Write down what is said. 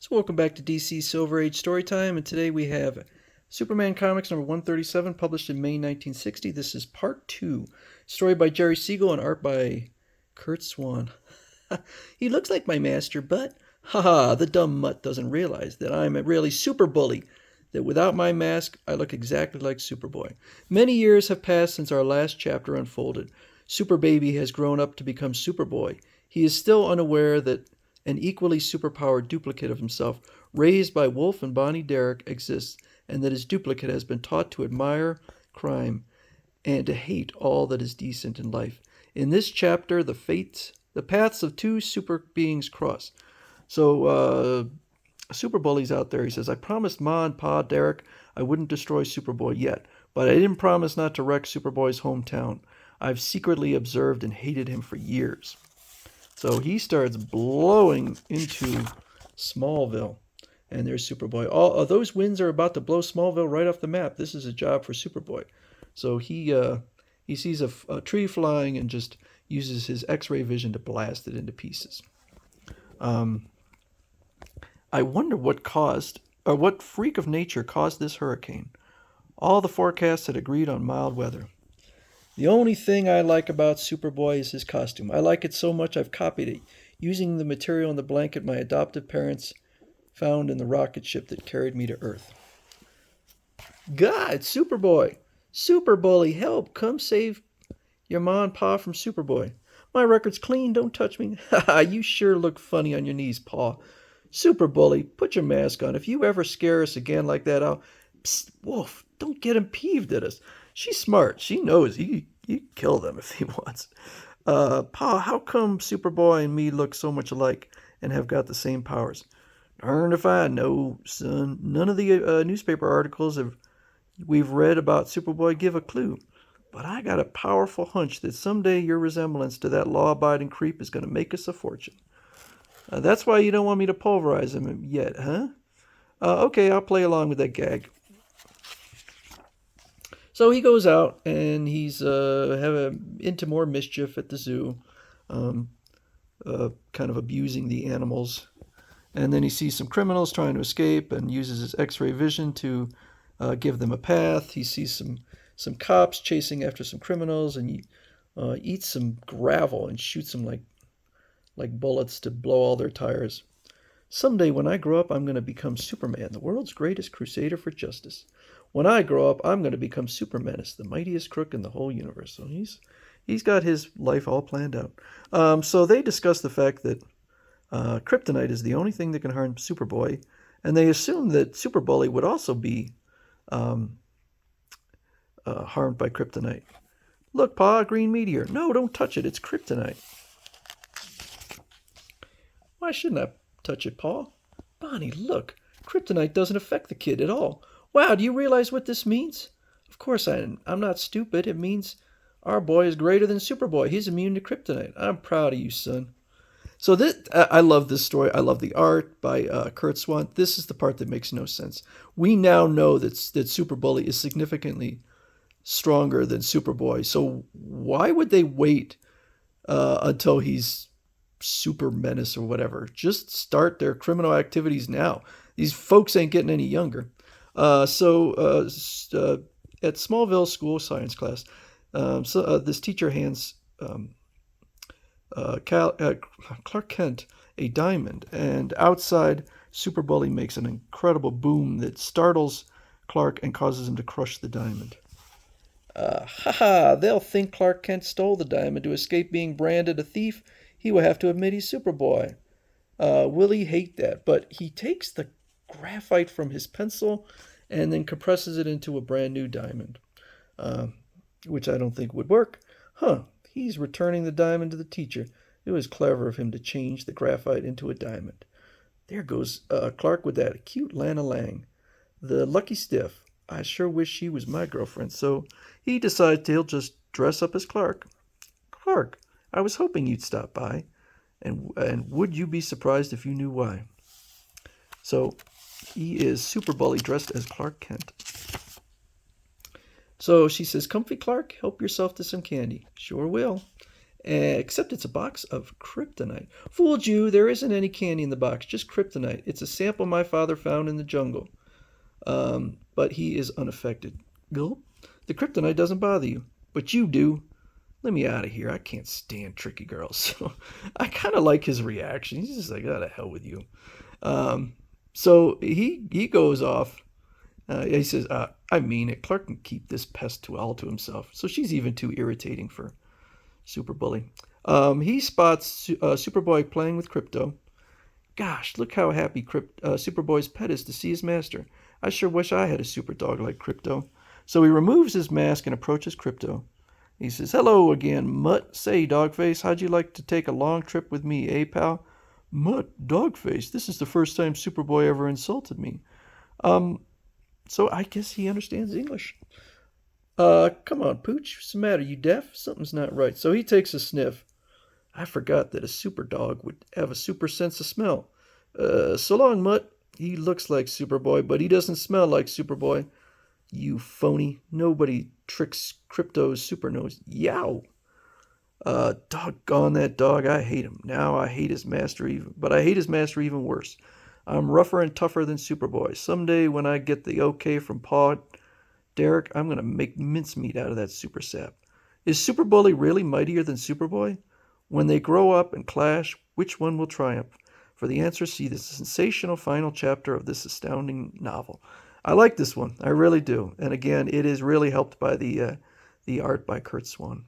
So welcome back to DC Silver Age Storytime, and today we have Superman Comics number 137, published in May 1960. This is part 2, story by Jerry Siegel and art by Curt Swan. He looks like my master, but, haha, the dumb mutt doesn't realize that I'm a really super bully, that without my mask, I look exactly like Superboy. Many years have passed since our last chapter unfolded. Super Baby has grown up to become Superboy. He is still unaware that an equally superpowered duplicate of himself, raised by Wolf and Bonnie Derrick, exists, and that his duplicate has been taught to admire crime and to hate all that is decent in life. In this chapter, the paths of two super beings cross. So, Super Bully's out there. He says, I promised Ma and Pa Derrick I wouldn't destroy Superboy yet, but I didn't promise not to wreck Superboy's hometown. I've secretly observed and hated him for years. So he starts blowing into Smallville, and there's Superboy. All those winds are about to blow Smallville right off the map. This is a job for Superboy. So he sees a tree flying and just uses his X-ray vision to blast it into pieces. I wonder what freak of nature caused this hurricane. All the forecasts had agreed on mild weather. The only thing I like about Superboy is his costume. I like it so much I've copied it, using the material in the blanket my adoptive parents found in the rocket ship that carried me to Earth. God, Superboy! Super Bully, help! Come save your ma and pa from Superboy. My record's clean, don't touch me. Haha, you sure look funny on your knees, Pa. Super Bully, put your mask on. If you ever scare us again like that, I'll... Psst, Wolf, don't get him peeved at us. She's smart. She knows he kill them if he wants. Pa, how come Superboy and me look so much alike and have got the same powers? Darned if I know, son. None of the newspaper articles we've read about Superboy give a clue. But I got a powerful hunch that someday your resemblance to that law-abiding creep is going to make us a fortune. That's why you don't want me to pulverize him yet, huh? Okay, I'll play along with that gag. So he goes out and he's into more mischief at the zoo, kind of abusing the animals. And then he sees some criminals trying to escape and uses his X-ray vision to give them a path. He sees some cops chasing after some criminals, and he eats some gravel and shoots them like bullets to blow all their tires. Someday when I grow up, I'm going to become Superman, the world's greatest crusader for justice. When I grow up, I'm going to become Super Menace, the mightiest crook in the whole universe. So he's got his life all planned out. So they discuss the fact that Kryptonite is the only thing that can harm Superboy, and they assume that Super Bully would also be harmed by Kryptonite. Look, Pa, a green meteor. No, don't touch it. It's Kryptonite. Why shouldn't I touch it, Pa? Bonnie, look. Kryptonite doesn't affect the kid at all. Wow, do you realize what this means? Of course I'm not stupid. It means our boy is greater than Superboy. He's immune to Kryptonite. I'm proud of you, son. So I love this story. I love the art by Curt Swan. This is the part that makes no sense. We now know that Super Bully is significantly stronger than Superboy. So why would they wait until he's Super Menace or whatever? Just start their criminal activities now. These folks ain't getting any younger. At Smallville school science class, this teacher hands Clark Kent a diamond, and outside, Super Bully makes an incredible boom that startles Clark and causes him to crush the diamond. They'll think Clark Kent stole the diamond. To escape being branded a thief, he will have to admit he's Superboy. Willie hate that, but he takes the graphite from his pencil and then compresses it into a brand new diamond, which I don't think would work. He's returning the diamond to the teacher. It was clever of him to change the graphite into a diamond. There goes Clark with that cute Lana Lang. The lucky stiff. I sure wish she was my girlfriend. So he decides he'll just dress up as Clark. Clark, I was hoping you'd stop by. And would you be surprised if you knew why? So he is Super Bully dressed as Clark Kent. So she says, Comfy Clark, help yourself to some candy. Sure will. Except it's a box of Kryptonite. Fooled you, there isn't any candy in the box, just Kryptonite. It's a sample my father found in the jungle. But he is unaffected. Gulp. The Kryptonite doesn't bother you, but you do. Let me out of here. I can't stand tricky girls. So I kind of like his reaction. He's just like, oh, the hell with you. So he goes off. He says, I mean it. Clark can keep this pest all to himself. So she's even too irritating for Super Bully. He spots Superboy playing with Krypto. Gosh, look how happy Superboy's pet is to see his master. I sure wish I had a super dog like Krypto. So he removes his mask and approaches Krypto. He says, hello again, Mutt. Say, Dogface, how'd you like to take a long trip with me, eh, pal? Mutt, Dogface, this is the first time Superboy ever insulted me. So I guess he understands English. Come on, Pooch. What's the matter? You deaf? Something's not right. So he takes a sniff. I forgot that a super dog would have a super sense of smell. So long, Mutt. He looks like Superboy, but he doesn't smell like Superboy. You phony. Nobody tricks Krypto's super nose. Yow! Doggone that dog. I hate him. Now I hate his master even, but I hate his master even worse. I'm rougher and tougher than Superboy. Someday when I get the okay from Pa Derek, I'm going to make mincemeat out of that super sap. Is Superbully really mightier than Superboy? When they grow up and clash, which one will triumph? For the answer, see the sensational final chapter of this astounding novel. I like this one. I really do. And again, it is really helped by the art by Curt Swan.